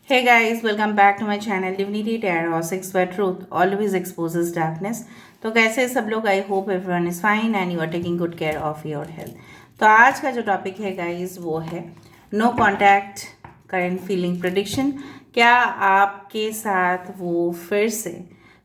Hey guys, welcome back to my channel Divinity Tarot 6 where truth always exposes darkness। तो कैसे हैं सब लोग? I hope everyone is fine and you are taking good care of your health. तो आज का जो topic है गाइस वो है no contact current feeling prediction. क्या आपके साथ वो फिर से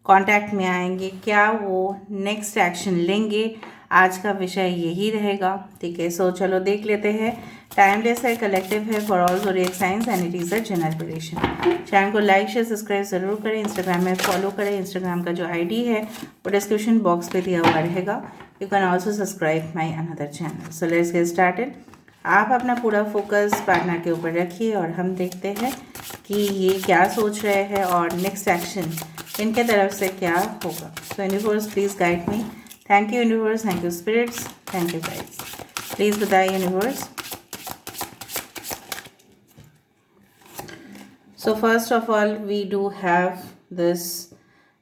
कांटेक्ट में आएंगे? क्या वो नेक्स्ट एक्शन लेंगे? आज का विषय यही रहेगा। ठीक है, सो चलो देख लेते हैं। टाइमलेस है, कलेक्टिव है, for all zodiac science and it is a general prediction. Channel को लाइक शेयर सब्सक्राइब ज़रूर करें। इंस्टाग्राम में फॉलो करें। इंस्टाग्राम का जो आईडी है वो डिस्क्रिप्शन बॉक्स पे दिया हुआ रहेगा। You can also subscribe my another channel. So let's get started. आप अपना पूरा फोकस पार्टनर के ऊपर रखिए और हम देखते हैं कि ये क्या सोच रहे हैं और नेक्स्ट एक्शन इनके तरफ से क्या होगा। So universe please guide me. Thank you universe, thank you spirits, thank you guides. Please बताइए universe. So first of all, we do have this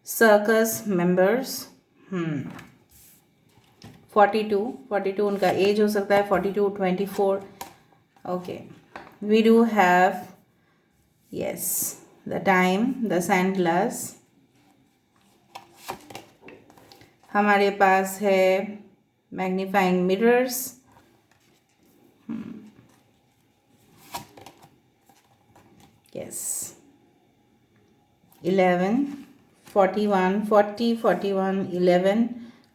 circus members. 42 उनका एज हो सकता है, 42, 24. Okay, we do have yes the time, the sandglass. हमारे पास है magnifying mirrors. Yes, 11, 41, 40, 41, 11,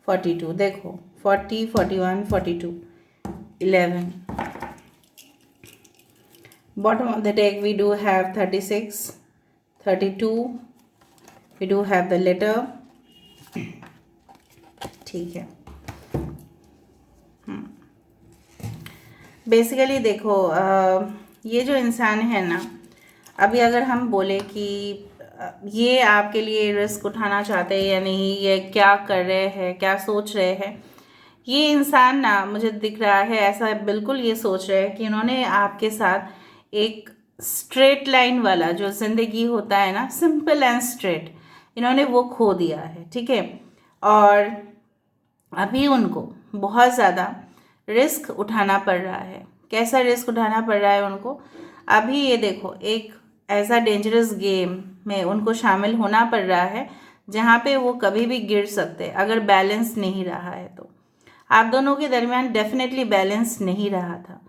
42। देखो 40, 41, 42, 11। Bottom of the deck we do have 36, 32, we do have the letter। ठीक है, basically देखो ये जो इंसान है ना, अभी अगर हम बोले कि ये आपके लिए रिस्क उठाना चाहते हैं या नहीं, ये क्या कर रहे हैं, क्या सोच रहे हैं, ये इंसान ना मुझे दिख रहा है ऐसा बिल्कुल ये सोच रहे हैं कि इन्होंने आपके साथ एक स्ट्रेट लाइन वाला जो ज़िंदगी होता है ना, सिंपल एंड स्ट्रेट, इन्होंने वो खो दिया है। ठीक है, और अभी उनको बहुत ज़्यादा रिस्क उठाना पड़ रहा है। कैसा रिस्क उठाना पड़ रहा है उनको? अभी ये देखो, एक ऐसा डेंजरस गेम में उनको शामिल होना पड़ रहा है जहाँ पे वो कभी भी गिर सकते अगर बैलेंस नहीं रहा है तो। आप दोनों के दरमियान डेफिनेटली बैलेंस नहीं रहा था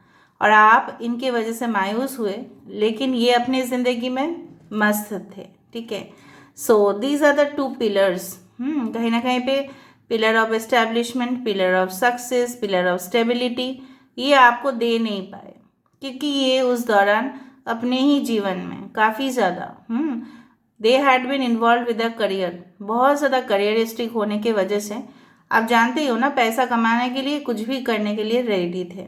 और आप इनके वजह से मायूस हुए, लेकिन ये अपनी ज़िंदगी में मस्त थे। ठीक है, so these are the two pillars. कहीं ना कहीं पे pillar of establishment, pillar of success, pillar of stability ये आपको दे नहीं पाए क्योंकि ये उस दौरान अपने ही जीवन में काफ़ी ज़्यादा they had been involve with the career. बहुत ज़्यादा करियरिस्टिक होने की वजह से आप जानते ही हो ना, पैसा कमाने के लिए कुछ भी करने के लिए रेडी थे।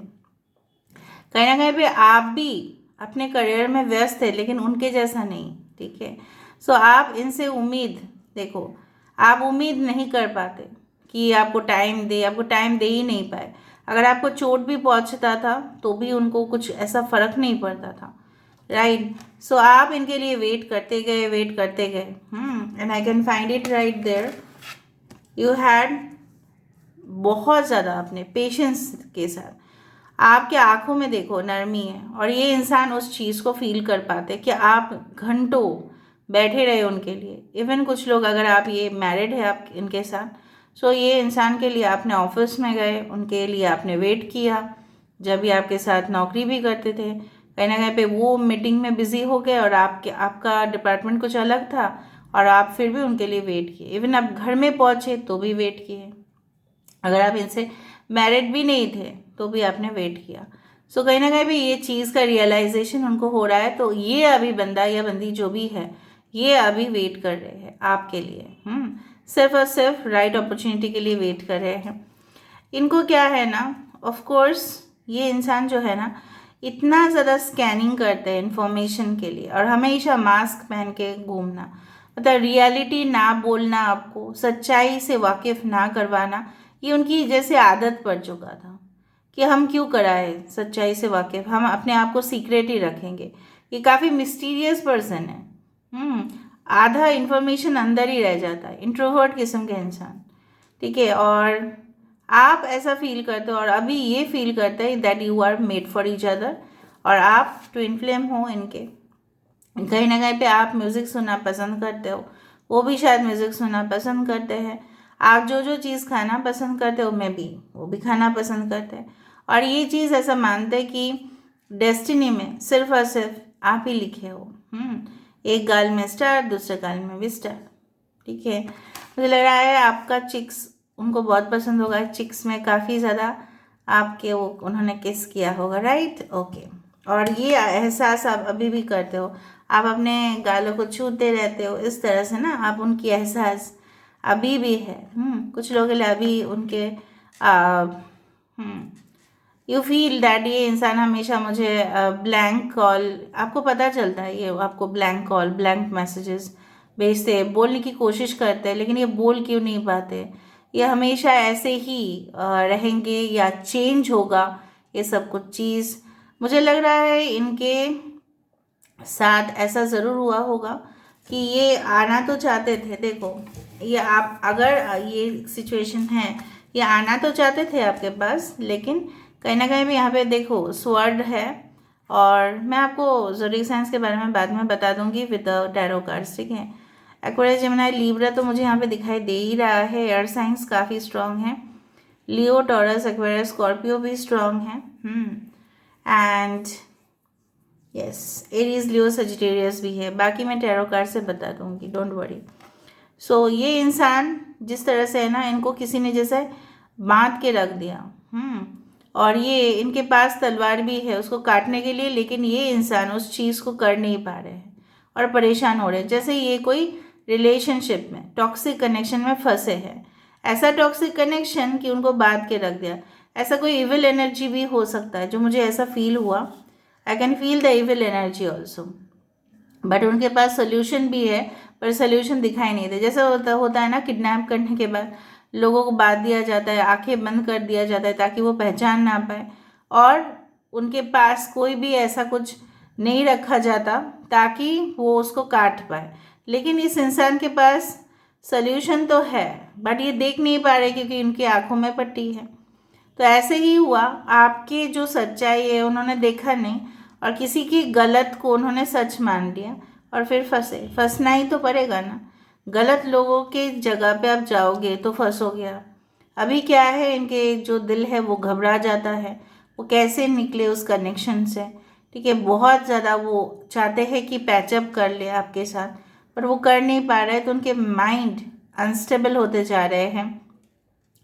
कहीं ना कहीं पे आप भी अपने करियर में व्यस्त थे, लेकिन उनके जैसा नहीं। ठीक है, सो आप इनसे उम्मीद, देखो आप उम्मीद नहीं कर पाते कि आपको टाइम दे ही नहीं पाए। अगर आपको चोट भी पहुंचता था तो भी उनको कुछ ऐसा फ़र्क नहीं पड़ता था। राइट, सो आप इनके लिए वेट करते गए and I can find it right there. You had बहुत ज़्यादा अपने पेशेंस के साथ, आपके आंखों में देखो नरमी है और ये इंसान उस चीज़ को फील कर पाते कि आप घंटों बैठे रहे उनके लिए। इवन कुछ लोग, अगर आप ये मैरिड है आप इनके साथ, सो ये इंसान के लिए आपने ऑफिस में गए, उनके लिए आपने वेट किया। जब भी आपके साथ नौकरी भी करते थे, कहीं ना कहीं पे वो मीटिंग में बिजी हो गए और आपका डिपार्टमेंट कुछ अलग था और आप फिर भी उनके लिए वेट किए। इवन आप घर में पहुँचे तो भी वेट किए। अगर आप इनसे मैरिड भी नहीं थे तो भी आपने वेट किया। सो कहीं ना कहीं भी ये चीज़ का रियलाइजेशन उनको हो रहा है, तो ये अभी बंदा या बंदी जो भी है ये अभी वेट कर रहे हैं आपके लिए। सिर्फ और सिर्फ राइट अपॉर्चुनिटी के लिए वेट कर रहे हैं। इनको क्या है ना, ऑफ कोर्स ये इंसान जो है ना इतना ज़्यादा स्कैनिंग करते हैं इन्फॉर्मेशन के लिए और हमेशा मास्क पहन के घूमना, मतलब रियलिटी ना बोलना, आपको सच्चाई से वाकिफ़ ना करवाना, ये उनकी जैसे आदत पड़ चुका था कि हम क्यों कराए सच्चाई से वाकिफ़, हम अपने आप को सीक्रेट ही रखेंगे। ये काफ़ी मिस्टीरियस पर्सन है। आधा इन्फॉर्मेशन अंदर ही रह जाता है, इंट्रोवर्ट किस्म के इंसान। ठीक है, और आप ऐसा फील करते हो और अभी ये फील करते हैं that you are made for each other और आप ट्विन फ्लेम हो इनके। कहीं ना कहीं पे आप म्यूज़िक सुनना पसंद करते हो, वो भी शायद म्यूज़िक सुनना पसंद करते हैं। आप जो जो चीज़ खाना पसंद करते हो मैं भी वो भी खाना पसंद करते हैं। और ये चीज़ ऐसा मानते हैं कि डेस्टिनी में सिर्फ और सिर्फ आप ही लिखे हो। एक गाल में स्टार, दूसरे गाल में भी स्टार। ठीक है, मुझे लग रहा है आपका चिक्स उनको बहुत पसंद होगा। चिक्स में काफ़ी ज़्यादा आपके वो उन्होंने किस किया होगा, राइट? ओके। और ये एहसास आप अभी भी करते हो, आप अपने गालों को छूते रहते हो इस तरह से ना, आप उनकी एहसास अभी भी है। कुछ लोगों के लिए अभी उनके यू फील दैट ये इंसान हमेशा मुझे ब्लैंक कॉल, आपको पता चलता है ये आपको ब्लैंक कॉल, ब्लैंक मैसेजेस भेजते हैं, बोलने की कोशिश करते हैं लेकिन ये बोल क्यों नहीं पाते। ये हमेशा ऐसे ही रहेंगे या चेंज होगा ये सब कुछ चीज़। मुझे लग रहा है इनके साथ ऐसा ज़रूर हुआ होगा कि ये आना तो चाहते थे। देखो, ये आप अगर ये सिचुएशन है, ये आना तो चाहते थे आपके पास, लेकिन कहीं ना कहीं भी यहाँ पे देखो स्वर्ड है। और मैं आपको ज़ोडिएक साइंस के बारे में बाद में बता दूंगी विद टैरो कार्ड्स, ठीक है। एक्वेरियस, जेमिनी, लिब्रा तो मुझे यहाँ पे दिखाई दे ही रहा है। एयर साइंस काफ़ी स्ट्रांग है। लियो, टॉरस, एक्वेरियस, स्कॉर्पियो भी स्ट्रांग है। And yes, Aries, Leo, Sagittarius भी है। बाकी मैं टैरो कार्ड से बता दूंगी, डोंट वरी। सो ये इंसान जिस तरह से है ना, इनको किसी ने जैसे बांध के रख दिया। और ये इनके पास तलवार भी है उसको काटने के लिए, लेकिन ये इंसान उस चीज़ को कर नहीं पा रहे हैं और परेशान हो रहे हैं। जैसे ये कोई रिलेशनशिप में, टॉक्सिक कनेक्शन में फंसे हैं। ऐसा टॉक्सिक कनेक्शन कि उनको बांध के रख दिया। ऐसा कोई इविल एनर्जी भी हो सकता है, जो मुझे ऐसा फील हुआ। I can feel the evil energy also. But उनके पास सोल्यूशन भी है, पर सोल्यूशन दिखाई नहीं दे। जैसा होता है ना, किडनैप करने के बाद लोगों को बांध दिया जाता है, आंखें बंद कर दिया जाता है ताकि वो पहचान ना पाए, और उनके पास कोई भी ऐसा कुछ नहीं रखा जाता ताकि वो उसको काट पाए। लेकिन इस इंसान के पास सोल्यूशन तो है, बट ये देख नहीं पा रहे क्योंकि उनकी आंखों में पट्टी है। तो ऐसे ही हुआ, आपकी जो सच्चाई है उन्होंने देखा नहीं और किसी की गलत को उन्होंने सच मान लिया और फिर फंसे। फंसना ही तो पड़ेगा ना, गलत लोगों के जगह पे आप जाओगे तो फंसोगे आप। अभी क्या है, इनके जो दिल है वो घबरा जाता है, वो कैसे निकले उस कनेक्शन से। ठीक है, बहुत ज़्यादा वो चाहते हैं कि पैचअप कर ले आपके साथ, पर वो कर नहीं पा रहे, तो उनके माइंड अनस्टेबल होते जा रहे हैं।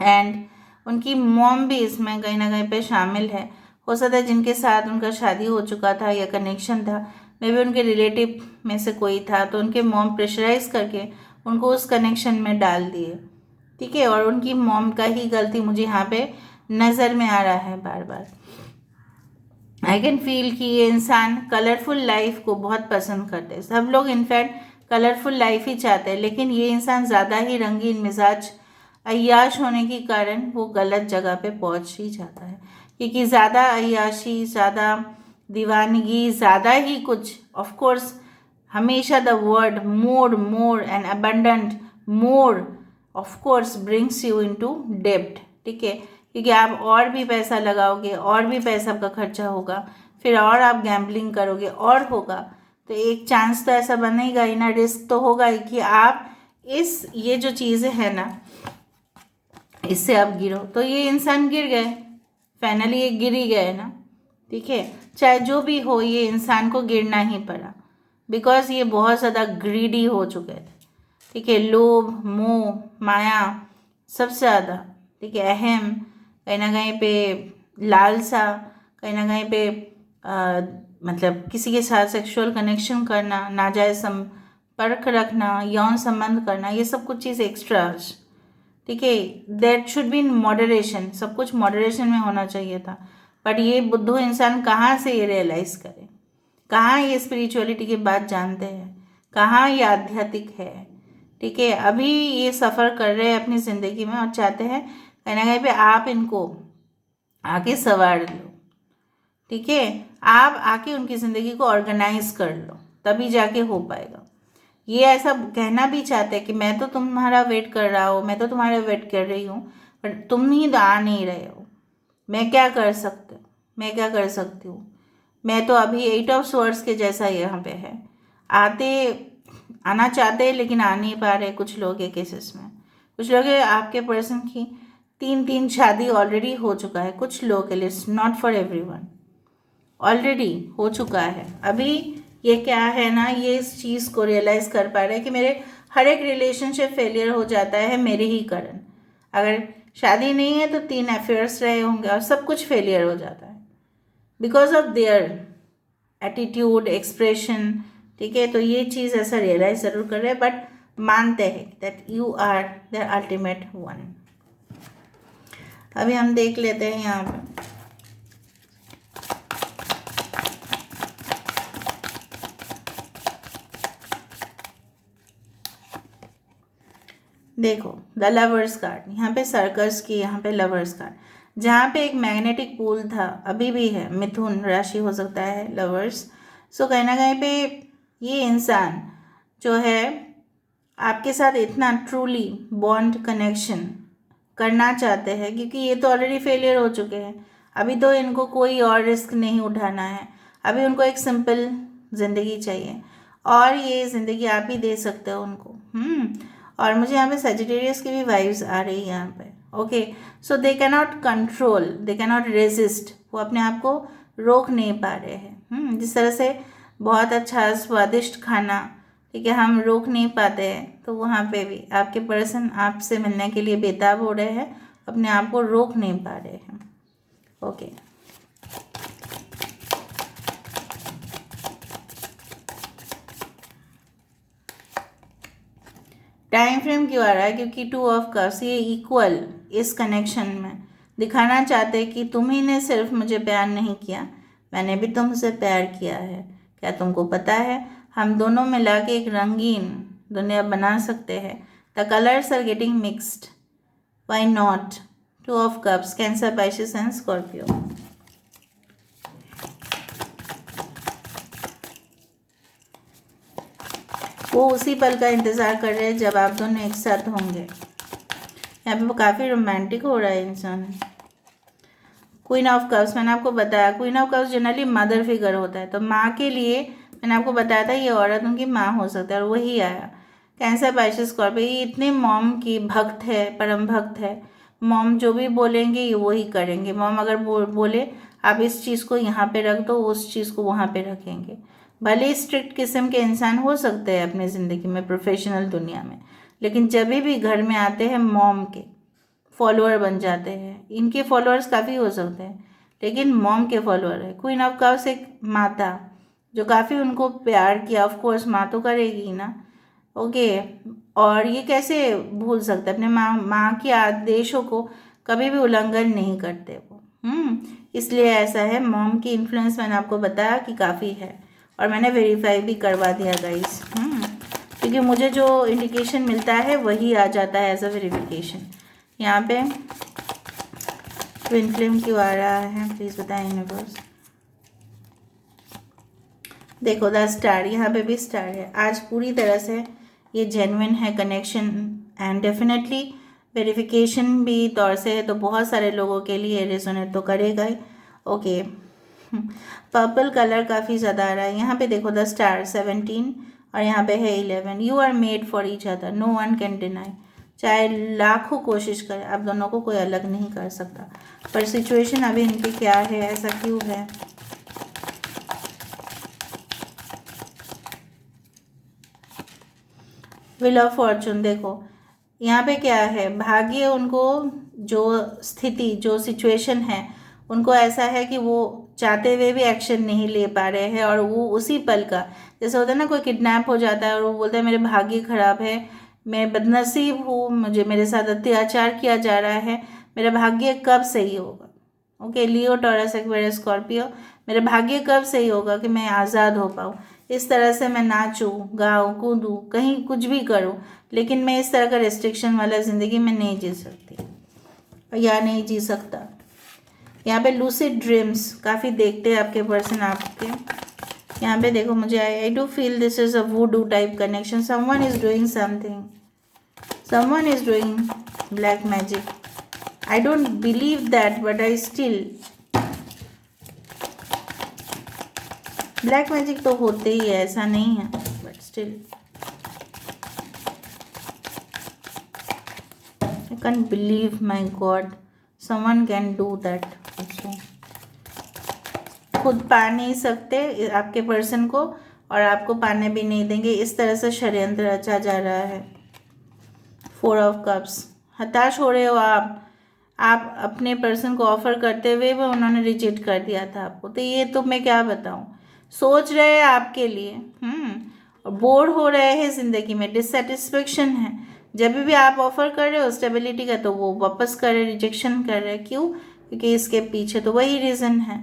एंड उनकी मॉम भी इसमें कहीं ना कहीं पे शामिल है। हो सकता है जिनके साथ उनका शादी हो चुका था या कनेक्शन था, मे बी उनके रिलेटिव में से कोई था, तो उनके मॉम प्रेशराइज करके उनको उस कनेक्शन में डाल दिए। ठीक है, और उनकी मॉम का ही गलती मुझे यहाँ पे नज़र में आ रहा है बार बार। आई कैन फील कि ये इंसान कलरफुल लाइफ को बहुत पसंद करते हैं। सब लोग इनफैक्ट कलरफुल लाइफ ही चाहते हैं, लेकिन ये इंसान ज़्यादा ही रंगीन मिजाज, अय्याश होने के कारण वो गलत जगह पे पहुंच ही जाता है। क्योंकि ज़्यादा अय्याशी, ज़्यादा दीवानगी, ज़्यादा ही कुछ, ऑफ कोर्स हमेशा the word more, more and abundant, more of course brings you into डेब्ट। ठीक है, क्योंकि आप और भी पैसा लगाओगे, और भी पैसा आपका खर्चा होगा, फिर और आप गैम्बलिंग करोगे और होगा, तो एक चांस तो ऐसा बनेगा ही ना, रिस्क तो होगा ही कि आप इस ये जो चीज़ें है ना, इससे आप गिरो। तो ये इंसान गिर गए, फाइनली ये गिर ही गए ना। ठीक है, चाहे जो भी हो, ये इंसान को गिरना ही पड़ा, बिकॉज ये बहुत ज़्यादा ग्रीडी हो चुके थे। ठीक है, लोभ, मोह, माया सबसे ज़्यादा। ठीक है, अहम, कहीं ना कहीं पे लालसा, कहीं ना कहीं पे मतलब किसी के साथ सेक्सुअल कनेक्शन करना, नाजायज़ संपर्क रखना, यौन संबंध करना, ये सब कुछ चीज़ एक्स्ट्राज। ठीक है, that should be in moderation, सब कुछ मॉडरेशन में होना चाहिए था। बट ये बुद्धू इंसान कहाँ से ये रियलाइज़ करे, कहाँ ये स्पिरिचुअलिटी की बात जानते हैं, कहाँ ये आध्यात्मिक है। ठीक है, अभी ये सफ़र कर रहे हैं अपनी ज़िंदगी में और चाहते हैं कहीं ना कहीं पे आप इनको आके संवार लो। ठीक है, आप आके उनकी ज़िंदगी को ऑर्गेनाइज कर लो, तभी जाके हो पाएगा। ये ऐसा कहना भी चाहते हैं कि मैं तो तुम्हारा वेट कर रहा हूँ, मैं तो तुम्हारा वेट कर रही हूँ, पर तुम ही तो आ नहीं रहे हो। मैं क्या कर सकती हूँ, मैं क्या कर सकती हूँ। मैं तो अभी 8 ऑफ स्वॉर्ड्स के जैसा यहाँ पे है, आना चाहते हैं लेकिन आ नहीं पा रहे कुछ लोग के केसेस में। कुछ लोग आपके पर्सन की 3 शादी ऑलरेडी हो चुका है, कुछ लोगों के लिए, नॉट फॉर एवरीवन, ऑलरेडी हो चुका है। अभी ये क्या है ना, ये इस चीज़ को रियलाइज़ कर पा रहे हैं कि मेरे हर एक रिलेशनशिप फेलियर हो जाता है मेरे ही कारण। अगर शादी नहीं है तो 3 अफेयर्स रहे होंगे और सब कुछ फेलियर हो जाता है because of their attitude, expression. ठीक है, तो ये चीज़ ऐसा रियलाइज ज़रूर कर रहे हैं, बट मानते हैं that you are the ultimate one. अभी हम देख लेते हैं यहाँ पर। देखो द लवर्स कार्ड, यहाँ पे सर्कस की, यहाँ पे लवर्स कार्ड, जहाँ पे एक मैग्नेटिक पूल था, अभी भी है, मिथुन राशि हो सकता है लवर्स। सो कहीं ना कहीं पे ये इंसान जो है आपके साथ इतना ट्रूली बॉन्ड कनेक्शन करना चाहते हैं, क्योंकि ये तो ऑलरेडी फेलियर हो चुके हैं। अभी तो इनको कोई और रिस्क नहीं उठाना है, अभी उनको एक सिंपल ज़िंदगी चाहिए और ये ज़िंदगी आप ही दे सकते हो उनको। और मुझे यहाँ पे सजिटेरियस की भी वाइब्स आ रही है यहाँ पे। Okay, so they can not control, they can not resist, वो अपने आप को रोक नहीं पा रहे हैं। जिस तरह से बहुत अच्छा स्वादिष्ट खाना, ठीक है, हम रोक नहीं पाते हैं, तो वहाँ पे भी आपके पर्सन आपसे मिलने के लिए बेताब हो रहे हैं, अपने आप को रोक नहीं पा रहे हैं। ओके, टाइम फ्रेम क्यों आ रहा है? क्योंकि 2 ऑफ कप्स ये इक्वल इस कनेक्शन में दिखाना चाहते कि तुम ही ने सिर्फ मुझे प्यार नहीं किया, मैंने भी तुमसे प्यार किया है। क्या तुमको पता है हम दोनों मिला के एक रंगीन दुनिया बना सकते हैं। The colours are getting mixed, why not? 2 of cups, cancer, Pisces and Scorpio. वो उसी पल का इंतज़ार कर रहे हैं जब आप दोनों एक साथ होंगे। यहाँ पे वो काफ़ी रोमांटिक हो रहा है इंसान। क्वीन ऑफ कप्स, मैंने आपको बताया queen of cups generally mother figure होता है, तो माँ के लिए मैंने आपको बताया था ये औरत उनकी माँ हो सकता है, और वही आया। कैंसर, पाइसेस, स्कॉर्पियो, ये इतने मॉम की भक्त है, परम भक्त है। मॉम जो भी बोलेंगे ये वही करेंगे। मॉम अगर बोले आप इस चीज़ को यहाँ पे रख दो, उस चीज़ को वहाँ पे रखेंगे। भले स्ट्रिक्ट किस्म के इंसान हो सकते हैं अपनी ज़िंदगी में, प्रोफेशनल दुनिया में, लेकिन जब भी घर में आते हैं मॉम के फॉलोअर बन जाते हैं। इनके फॉलोअर्स काफ़ी हो सकते हैं लेकिन मॉम के फॉलोअर है। क्वीन ऑफ कप्स एक माता जो काफ़ी उनको प्यार किया, ऑफ कोर्स माँ तो करेगी ना। ओके, और ये कैसे भूल सकते, अपने माँ के आदेशों को कभी भी उल्लंघन नहीं करते वो। इसलिए ऐसा है। मॉम की इन्फ्लुएंस मैंने आपको बताया कि काफ़ी है, और मैंने वेरीफाई भी करवा दिया गाइस, क्योंकि मुझे जो इंडिकेशन मिलता है वही आ जाता है एज अ वेरिफिकेशन। यहाँ पे ट्विन फ्लेम क्यों आ रहा है प्लीज़ बताएं यूनिवर्स। देखो द स्टार, यहाँ पे भी स्टार है। आज पूरी तरह से ये जेन्युइन है कनेक्शन, एंड डेफिनेटली वेरिफिकेशन भी तौर से है, तो बहुत सारे लोगों के लिए रेजोनेट तो करेगा ही। ओके, पर्पल कलर काफ़ी ज़्यादा आ रहा है। यहाँ पे देखो द स्टार 17 और यहाँ पे है 11। You are made for each other, no one can deny. चाहे लाखों कोशिश करे, आप दोनों को कोई अलग नहीं कर सकता। पर सिचुएशन अभी इनकी क्या है, ऐसा क्यों है? व्हील ऑफ फॉर्चून, देखो यहाँ पे क्या है, भाग्य उनको, जो स्थिति, जो सिचुएशन है, उनको ऐसा है कि वो चाहते हुए भी एक्शन नहीं ले पा रहे हैं, और वो उसी पल का, जैसे होता है ना कोई किडनैप हो जाता है और वो बोलता है मेरे भाग्य खराब है, मैं बदनसीब हूँ, मुझे मेरे साथ अत्याचार किया जा रहा है, मेरा भाग्य कब सही होगा। ओके, लियो, टॉरस, एक्वेरियस, स्कॉर्पियो, मेरा भाग्य कब सही होगा कि मैं आज़ाद हो पाऊँ, इस तरह से मैं नाचूँ, गाऊँ, कूदूँ, कहीं कुछ भी करूँ, लेकिन मैं इस तरह का रेस्ट्रिक्शन वाला ज़िंदगी में नहीं जी सकती या नहीं जी सकता। यहाँ पे लूसिड ड्रीम्स काफ़ी देखते हैं आपके पर्सन आपके। यहाँ पे देखो मुझे I do feel this is a वुडू type connection. Someone is doing something, someone is doing black magic. I don't believe that, but I still, black magic तो होते ही है, ऐसा नहीं है। Still. I can't believe, my God, someone can do that also. खुद पा नहीं सकते आपके पर्सन को और आपको पाने भी नहीं देंगे, इस तरह से षड्यंत्र रचा जा रहा है। 4 ऑफ कप्स, हताश हो रहे हो आप अपने पर्सन को ऑफर करते हुए वो उन्होंने रिजेक्ट कर दिया था आपको, तो ये तो मैं क्या बताऊँ। सोच रहे हैं आपके लिए, और बोर हो रहे हैं ज़िंदगी में, डिससेटिस्फेक्शन है। जब भी आप ऑफर कर रहे हो स्टेबिलिटी का तो वो वापस कर रहे, रिजेक्शन कर रहे। क्यों? क्योंकि इसके पीछे तो वही रीज़न है।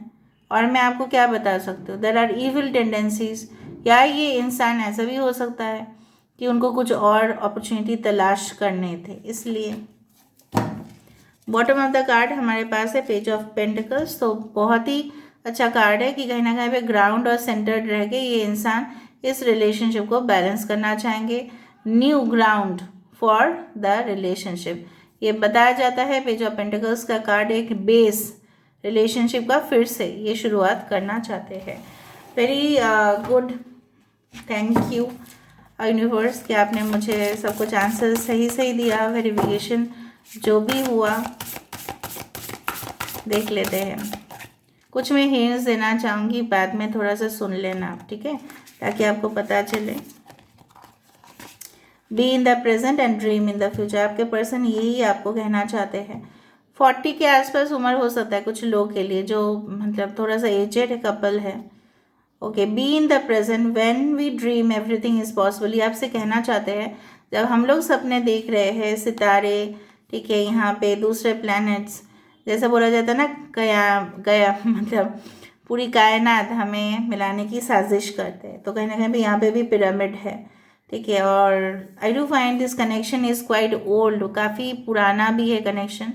और मैं आपको क्या बता सकती हूँ, देयर आर इविल टेंडेंसीज। या ये इंसान ऐसा भी हो सकता है कि उनको कुछ और अपॉर्चुनिटी तलाश करने थे, इसलिए। बॉटम ऑफ द कार्ड हमारे पास है पेज ऑफ पेंटिकल्स, तो बहुत ही अच्छा कार्ड है कि कहीं ना कहीं पे ग्राउंड और सेंटर्ड रह के ये इंसान इस रिलेशनशिप को बैलेंस करना चाहेंगे। New ground for the relationship, ये बताया जाता है। पेज ऑफ पेंटिकल्स का कार्ड एक बेस रिलेशनशिप का फिर से ये शुरुआत करना चाहते हैं। Very good, thank you universe कि आपने मुझे सब कुछ आंसर सही सही दिया। वेरिफिकेशन जो भी हुआ देख लेते हैं। कुछ मैं हिंट्स देना चाहूँगी, बाद में थोड़ा सा सुन लेना आप, ठीक है, ताकि आपको पता चले। B in the present and dream in the future, आपके पर्सन यही आपको कहना चाहते हैं। 40 के आसपास उम्र हो सकता है कुछ लोग के लिए, जो मतलब थोड़ा सा एजेड कपल है। Okay, be in the present when we dream everything is possible, ये आपसे कहना चाहते हैं जब हम लोग सपने देख रहे हैं, सितारे, ठीक है, यहाँ पे दूसरे प्लैनेट्स, जैसा बोला जाता है ना, गया मतलब पूरी कायनात हमें मिलाने की साजिश करते हैं, तो कहीं ना कहीं भी यहाँ पे भी पिरामिड है, ठीक है। और I do find this connection is quite old, काफ़ी पुराना भी है कनेक्शन।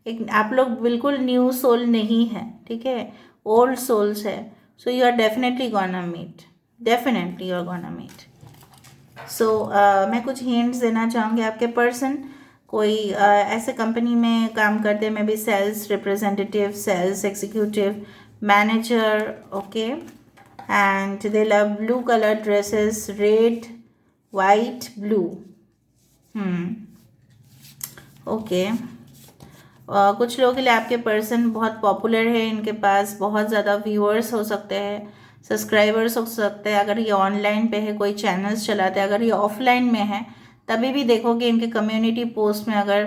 एक आप लोग बिल्कुल न्यू सोल नहीं है, ठीक है, ओल्ड सोल्स है। So you are definitely gonna meet, definitely you are gonna meet. So मैं कुछ हिंट्स देना चाहूँगी। आपके पर्सन कोई ऐसे कंपनी में काम करते हैं, maybe sales representative, sales executive, manager, okay, and they love blue colour dresses, red, white, blue, okay. कुछ लोगों के लिए आपके पर्सन बहुत पॉपुलर है, इनके पास बहुत ज़्यादा व्यूअर्स हो सकते हैं, सब्सक्राइबर्स हो सकते हैं। अगर ये ऑनलाइन पे है, कोई चैनल्स चलाते हैं, अगर ये ऑफलाइन में है तभी भी देखोगे इनके कम्युनिटी पोस्ट में, अगर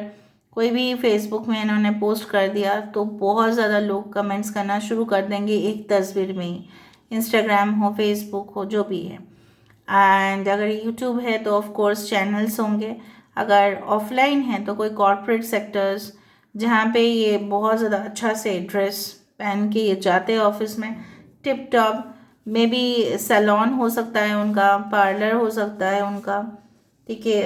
कोई भी फेसबुक में इन्होंने पोस्ट कर दिया तो बहुत ज़्यादा लोग कमेंट्स करना शुरू कर देंगे एक तस्वीर में ही, इंस्टाग्राम हो, फेसबुक हो, जो भी है। एंड अगर यूट्यूब है तो ऑफ कोर्स चैनल्स होंगे। अगर ऑफलाइन है तो कोई कॉर्पोरेट सेक्टर्स जहाँ पे ये बहुत ज़्यादा अच्छा से ड्रेस पहन के ये जाते हैं ऑफिस में, tip top, maybe salon हो सकता है उनका, पार्लर हो सकता है उनका, ठीक है,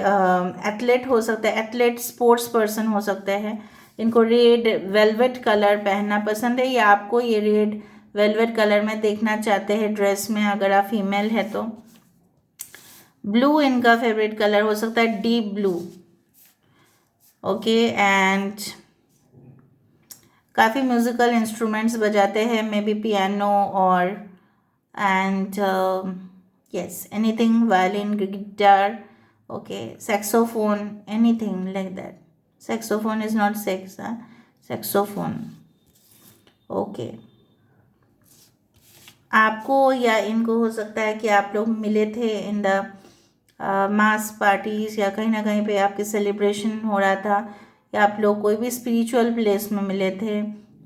एथलेट हो सकता है, एथलेट स्पोर्ट्स पर्सन हो सकते हैं। इनको रेड वेलवेट कलर पहनना पसंद है, या आपको ये रेड वेलवेट कलर में देखना चाहते हैं ड्रेस में, अगर आप फीमेल है तो। ब्लू इनका फेवरेट कलर हो सकता है, डीप ब्लू, ओके। एंड काफ़ी म्यूज़िकल इंस्ट्रूमेंट्स बजाते हैं, मे बी पियानो और and yes anything, violin, guitar, okay, saxophone, anything like that. Saxophone is not sex, huh? Saxophone, okay. आपको या इनको हो सकता है कि आप लोग मिले थे इन द मास पार्टीज, या कहीं ना कहीं पे आपके सेलिब्रेशन हो रहा था, या आप लोग कोई भी स्पिरिचुअल प्लेस में मिले थे,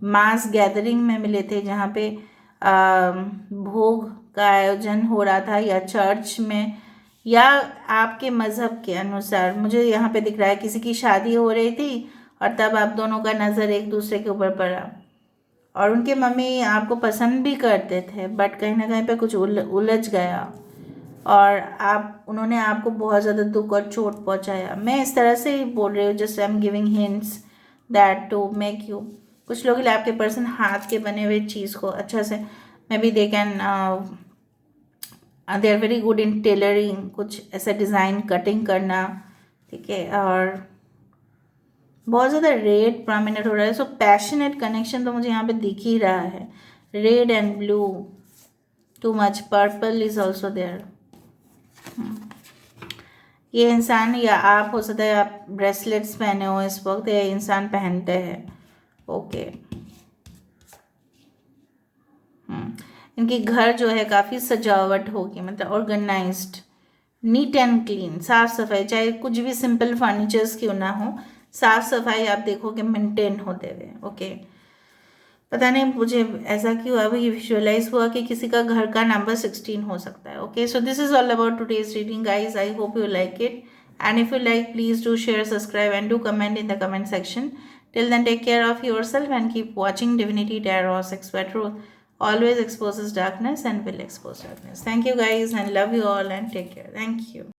मास गैदरिंग में मिले थे जहाँ पे भोग का आयोजन हो रहा था, या चर्च में, या आपके मज़हब के अनुसार। मुझे यहाँ पे दिख रहा है किसी की शादी हो रही थी और तब आप दोनों का नज़र एक दूसरे के ऊपर पड़ा, और उनके मम्मी आपको पसंद भी करते थे, बट कहीं ना कहीं पे कुछ उलझ गया और उन्होंने आपको बहुत ज़्यादा दुख और चोट पहुँचाया। मैं इस तरह से ही बोल रही हूँ, just I am giving hints that to make you. कुछ लोग आपके पर्सन हाथ के बने हुए चीज़ को अच्छा से, maybe they can they are very good in tailoring, कुछ ऐसा डिज़ाइन कटिंग करना, ठीक है। और बहुत ज़्यादा रेड प्रोमिनेंट हो रहा है, सो पैशनेट कनेक्शन तो मुझे यहाँ पे दिख ही रहा है। Red and blue, too much, purple is also there, ये इंसान या आप हो सकता है आप ब्रेसलेट्स पहने हो इस वक्त, या इंसान पहनते हैं। ओके। इनकी घर जो है काफ़ी सजावट होगी, मतलब ऑर्गेनाइज्ड, नीट एंड क्लीन, साफ सफाई, चाहे कुछ भी सिंपल फर्नीचर्स क्यों ना हो, साफ सफाई आप देखोगे मेंटेन होते हुए। ओके। पता नहीं मुझे ऐसा क्यों अभी विजुअलाइज हुआ कि किसी का घर का नंबर 16 हो सकता है। Okay, so this is all about today's reading guys. I hope you like it, and if you like, please do share, subscribe, and do comment in the comment section. Till then, take care of yourself and keep watching Divinity Tarot 6 where truth always exposes darkness and will expose darkness. Thank you guys, and love you all, and take care. Thank you.